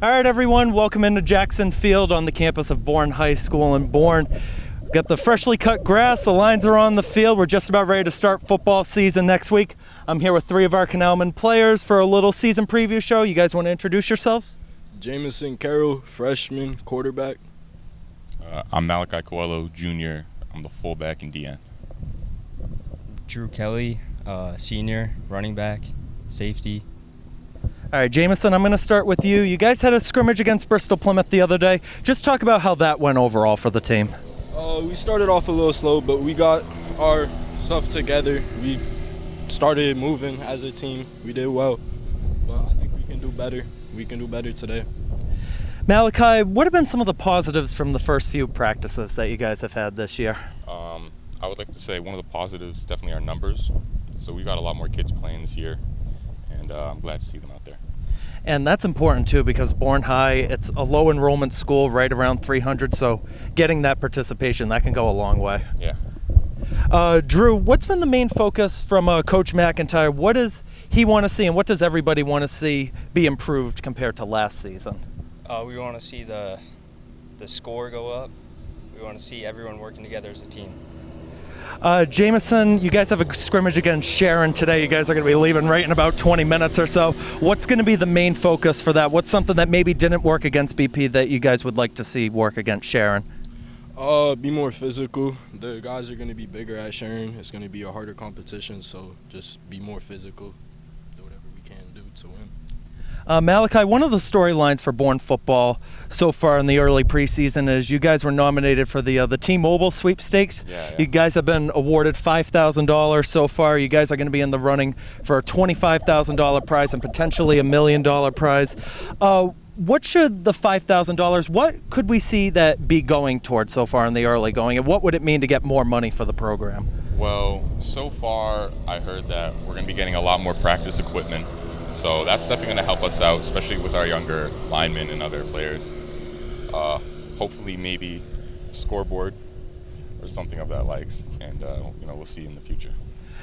All right, everyone, welcome into Jackson Field on the campus of Bourne High School in Bourne. Got the freshly cut grass, the lines are on the field. We're just about ready to start football season next week. I'm here with three of our Canalmen players for a little season preview show. You guys want to introduce yourselves? Jameson, Carroll, freshman, quarterback. I'm Malachi, Coelho, junior. I'm the fullback and DN. Kelley, senior, running back, safety. All right, Jameson, I'm going to start with you. You guys had a scrimmage against Bristol Plymouth the other day. Just talk about how that went overall for the team. We started off a little slow, but we got our stuff together. We started moving as a team. We did well, but I think we can do better. We can do better today. Malachi, what have been some of the positives from the first few practices that you guys have had this year? I would like to say one of the positives definitely our numbers. So we got a lot more kids playing this year, and I'm glad to see them out there. And that's important too, because Bourne High, it's a low enrollment school, right around 300, so getting that participation, that can go a long way. Yeah. Drew, what's been the main focus from Coach McIntyre? What does he want to see, and what does everybody want to see be improved compared to last season? We want to see the score go up. We want to see everyone working together as a team. Jameson, you guys have a scrimmage against Sharon today. You guys are going to be leaving right in about 20 minutes or so. What's going to be the main focus for that? What's something that maybe didn't work against BP that you guys would like to see work against Sharon? Be more physical. The guys are going to be bigger at Sharon. It's going to be a harder competition, so just be more physical. Do whatever we can do to win. Malachi, one of the storylines for Bourne football so far in the early preseason is you guys were nominated for the T-Mobile sweepstakes. Yeah. You guys have been awarded $5,000 so far. You guys are going to be in the running for a $25,000 prize and potentially $1 million prize. What should the $5,000, what could we see that be going towards so far in the early going, and what would it mean to get more money for the program? Well, so far I heard that we're going to be getting a lot more practice equipment. So that's definitely going to help us out, especially with our younger linemen and other players. Hopefully maybe a scoreboard or something of that likes, and we'll see in the future.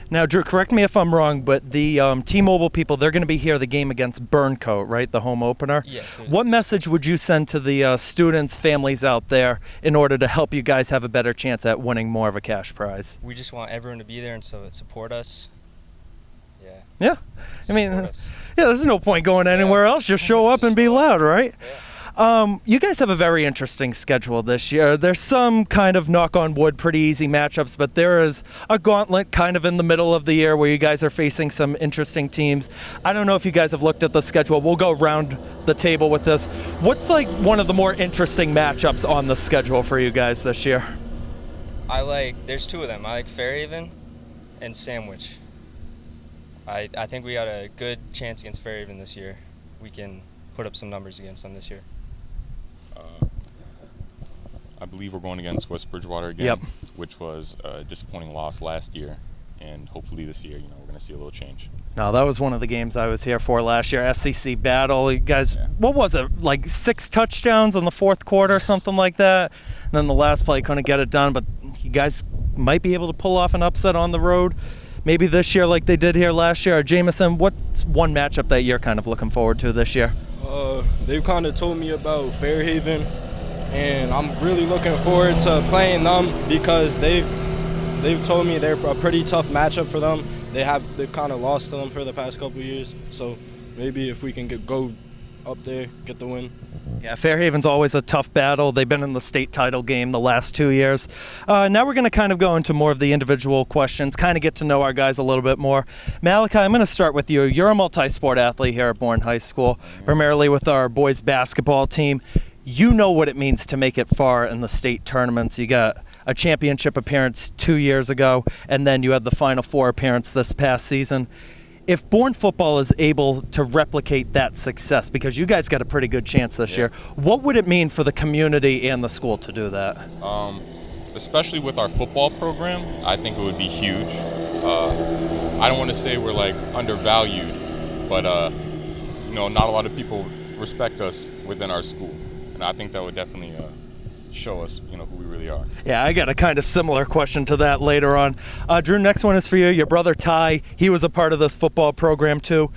Now, Drew, correct me if I'm wrong, but the T-Mobile people, they're going to be here the game against Bourne, right, the home opener? Yes. What message would you send to the students, families out there in order to help you guys have a better chance at winning more of a cash prize? We just want everyone to be there and support us. Yeah. I mean, there's no point going anywhere else. Just show up and be loud, right? Yeah. You guys have a very interesting schedule this year. There's some kind of, knock on wood, pretty easy matchups, but there is a gauntlet kind of in the middle of the year where you guys are facing some interesting teams. I don't know if you guys have looked at the schedule. We'll go around the table with this. What's like one of the more interesting matchups on the schedule for you guys this year? There's two of them. I like Fairhaven and Sandwich. I think we got a good chance against Fairhaven this year. We can put up some numbers against them this year. I believe we're going against West Bridgewater again, which was a disappointing loss last year. And hopefully this year, we're going to see a little change. No, that was one of the games I was here for last year, SEC battle. You guys, What was it, like 6 touchdowns in the fourth quarter, something like that? And then the last play couldn't get it done, but you guys might be able to pull off an upset on the road. Maybe this year like they did here last year. Jameson, what's one matchup that you're kind of looking forward to this year? They've kind of told me about Fairhaven, and I'm really looking forward to playing them because they've told me they're a pretty tough matchup for them. They've kind of lost to them for the past couple of years, so maybe if we can go up there, get the win. Yeah, Fairhaven's always a tough battle. They've been in the state title game the last 2 years. Now we're going to kind of go into more of the individual questions, kind of get to know our guys a little bit more. Malachi, I'm going to start with you. You're a multi-sport athlete here at Bourne High School, primarily with our boys basketball team. You know what it means to make it far in the state tournaments. You got a championship appearance 2 years ago, and then you had the Final Four appearance this past season. If Bourne football is able to replicate that success, because you guys got a pretty good chance this year, what would it mean for the community and the school to do that? Especially with our football program, I think it would be huge. I don't want to say we're undervalued, but not a lot of people respect us within our school, and I think that would definitely show us, who we really are. Yeah, I got a kind of similar question to that later on. Drew, next one is for you. Your brother Ty, he was a part of this football program too.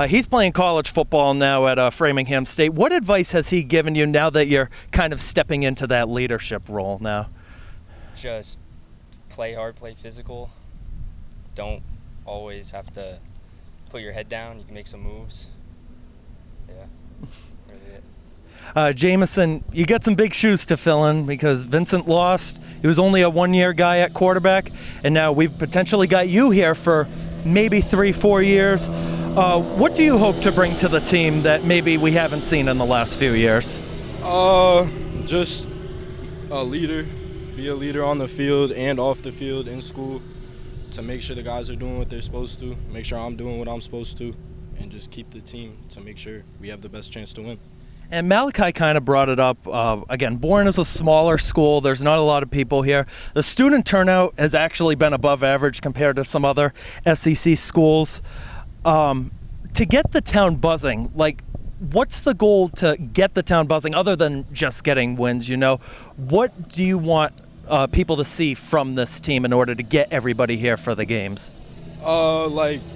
He's playing college football now at Framingham State. What advice has he given you now that you're kind of stepping into that leadership role now? Just play hard, play physical. Don't always have to put your head down. You can make some moves. Yeah, really it. Jameson, you got some big shoes to fill in because Vincent lost. He was only a one-year guy at quarterback, and now we've potentially got you here for maybe 3-4 years. What do you hope to bring to the team that maybe we haven't seen in the last few years? Just a leader. Be a leader on the field and off the field in school to make sure the guys are doing what they're supposed to, make sure I'm doing what I'm supposed to, and just keep the team to make sure we have the best chance to win. And Malachi kind of brought it up. Again, Bourne is a smaller school. There's not a lot of people here. The student turnout has actually been above average compared to some other SEC schools. To get the town buzzing, what's the goal to get the town buzzing other than just getting wins, What do you want people to see from this team in order to get everybody here for the games?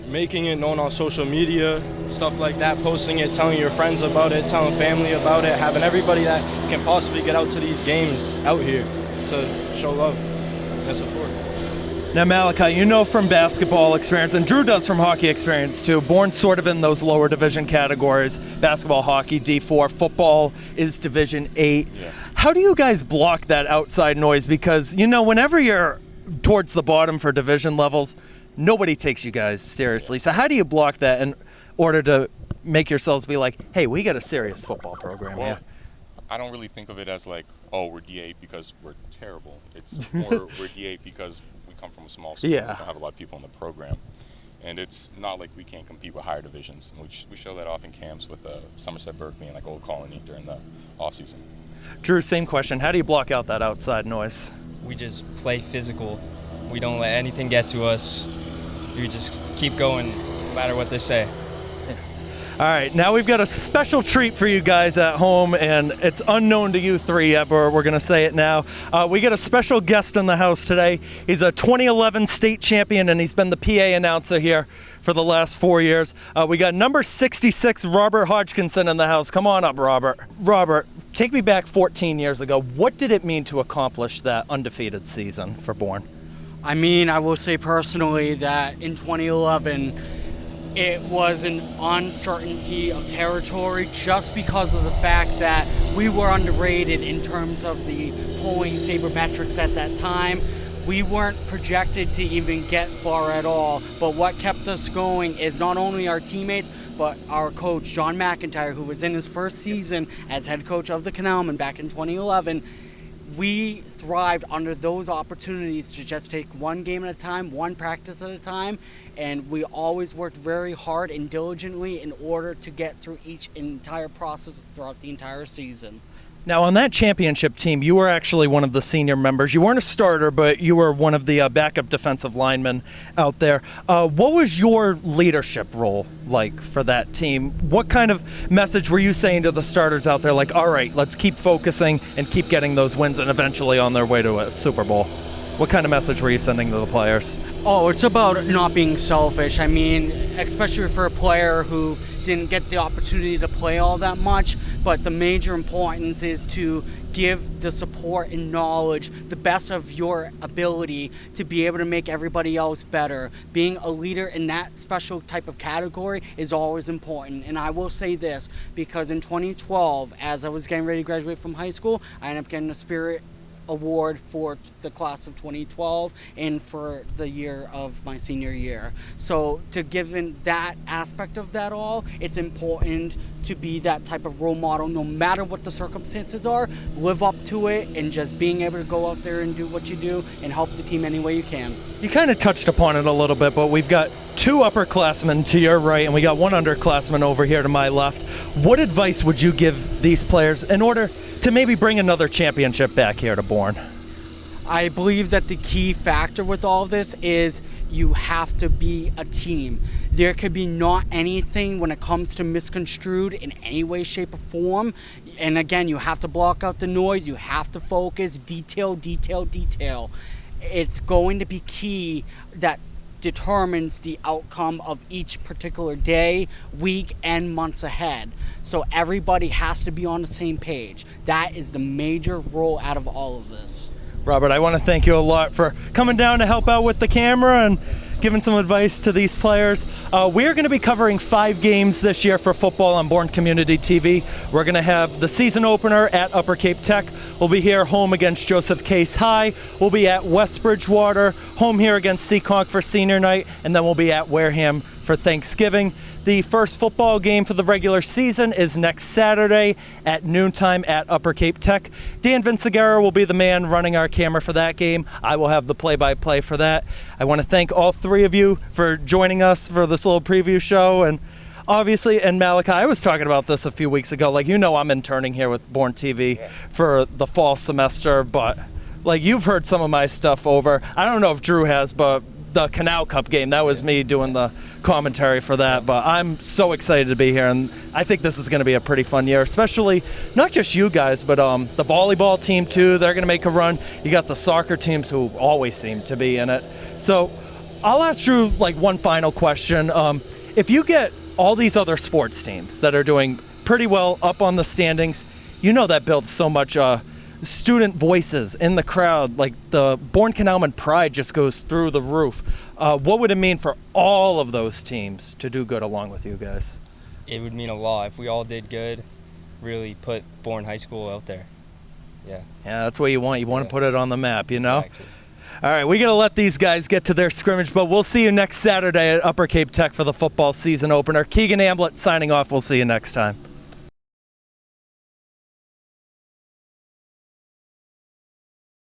Making it known on social media, stuff like that, posting it, telling your friends about it, telling family about it, having everybody that can possibly get out to these games out here to show love and support. Now, Malachi, from basketball experience, and Drew does from hockey experience too, Bourne sort of in those lower division categories, basketball, hockey, D4, football is Division 8. Yeah. How do you guys block that outside noise? Because, whenever you're towards the bottom for division levels, nobody takes you guys seriously. So how do you block that in order to make yourselves be like, hey, we got a serious football program here? I don't really think of it as we're D8 because we're terrible. It's more we're D8 because we come from a small school. Yeah. We don't have a lot of people in the program. And it's not like we can't compete with higher divisions. And we show that off in camps with Somerset Berkeley and Old Colony during the off season. Drew, same question. How do you block out that outside noise? We just play physical. We don't let anything get to us. We just keep going no matter what they say. All right, now we've got a special treat for you guys at home, and it's unknown to you three yet, but we're going to say it now. We got a special guest in the house today. He's a 2011 state champion, and he's been the PA announcer here for the last 4 years. We got number 66, Robert Hodgkinson, in the house. Come on up, Robert. Robert, take me back 14 years ago. What did it mean to accomplish that undefeated season for Bourne? I will say personally that in 2011, it was an uncertainty of territory just because of the fact that we were underrated in terms of the polling sabermetrics at that time. We weren't projected to even get far at all, but what kept us going is not only our teammates, but our coach, John McIntyre, who was in his first season as head coach of the Canalmen back in 2011. We thrived under those opportunities to just take one game at a time, one practice at a time, and we always worked very hard and diligently in order to get through each entire process throughout the entire season. Now, on that championship team, you were actually one of the senior members. You weren't a starter, but you were one of the backup defensive linemen out there. What was your leadership role like for that team? What kind of message were you saying to the starters out there, all right, let's keep focusing and keep getting those wins and eventually on their way to a Super Bowl? What kind of message were you sending to the players? Oh, it's about not being selfish. Especially for a player who didn't get the opportunity to play all that much, but the major importance is to give the support and knowledge, the best of your ability to be able to make everybody else better. Being a leader in that special type of category is always important. And I will say this, because in 2012, as I was getting ready to graduate from high school, I ended up getting a Spirit Award for the class of 2012 and for the year of my senior year. So given that aspect of that all, it's important to be that type of role model no matter what the circumstances are. Live up to it and just being able to go out there and do what you do and help the team any way you can. You kind of touched upon it a little bit, but we've got two upperclassmen to your right and we got one underclassman over here to my left. What advice would you give these players in order to maybe bring another championship back here to Bourne? I believe that the key factor with all of this is you have to be a team. There could be not anything when it comes to misconstrued in any way, shape, or form. And again, you have to block out the noise. You have to focus, detail, detail, detail. It's going to be key that determines the outcome of each particular day, week, and months ahead. So everybody has to be on the same page. That is the major role out of all of this. Robert, I want to thank you a lot for coming down to help out with the camera and giving some advice to these players. We're going to be covering 5 games this year for football on Bourne Community TV. We're going to have the season opener at Upper Cape Tech. We'll be here home against Joseph Case High. We'll be at West Bridgewater, home here against Seekonk for senior night, and then we'll be at Wareham for Thanksgiving. The first football game for the regular season is next Saturday at noontime at Upper Cape Tech. Dan Vinciguerra will be the man running our camera for that game. I will have the play-by-play for that. I want to thank all 3 of you for joining us for this little preview show. And obviously, and Malachi, I was talking about this a few weeks ago. Like, you know, I'm interning here with Bourne TV for the fall semester, but like, you've heard some of my stuff over. I don't know if Drew has, but the Canal Cup game, that was me doing the commentary for that. But I'm so excited to be here, and I think this is going to be a pretty fun year, especially not just you guys, but the volleyball team too. They're going to make a run. You got the soccer teams who always seem to be in it. So I'll ask Drew like one final question. If you get all these other sports teams that are doing pretty well up on the standings, you know that builds so much student voices in the crowd. Like, the Bourne Canalmen pride just goes through the roof. What would it mean for all of those teams to do good along with you guys? It would mean a lot if we all did good, really put Bourne High School out there. Yeah, that's what you want. You want to put it on the map, you know? Exactly. All right, we got to let these guys get to their scrimmage, but we'll see you next Saturday at Upper Cape Tech for the football season opener. Keegan Hamblett signing off. We'll see you next time.